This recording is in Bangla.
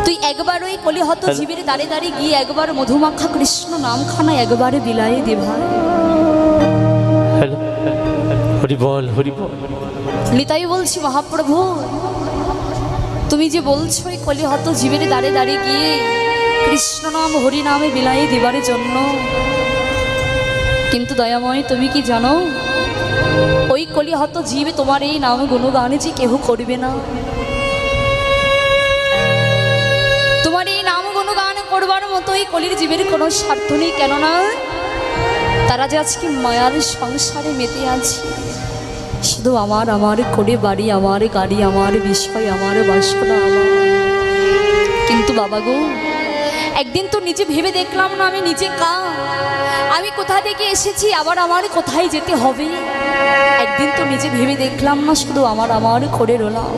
তুই একবার ওই কলিহত জীবের দাঁড়ে দাঁড়িয়ে গিয়ে একবার মধুমাখা কৃষ্ণ নামখানা একবারে বিলায়ে দে ভাই। নিতাই বলছি মহাপ্রভু, তুমি যে বলছো ওই কলিহত জীবের দাঁড়ে দাঁড়িয়ে গিয়ে কৃষ্ণ নাম হরি নামে বিলায়ে দেবার জন্য, কিন্তু দয়াময় তুমি কি জানো ওই কলিহত জীবে তোমার এই নাম গুণগানে যে কেহ করবে না। তোমার এই নাম গুণগান করবার মতো এই কলির জীবের কোনো স্বার্থ নেই, কেননা তারা যে আজকে মায়ার সংসারে মেতে আছে, শুধু আমার আমার করে বাড়ি, আমার গাড়ি, আমার বিষয়, আমার বাসনা আমার। কিন্তু বাবা গো, একদিন তো নিজে ভেবে দেখলাম না আমি নিজে আমি কোথা থেকে এসেছি, আবার আমার কোথায় যেতে হবে। একদিন তো নিজে ভেবে দেখলাম না, শুধু আমার আমার করে রলাম।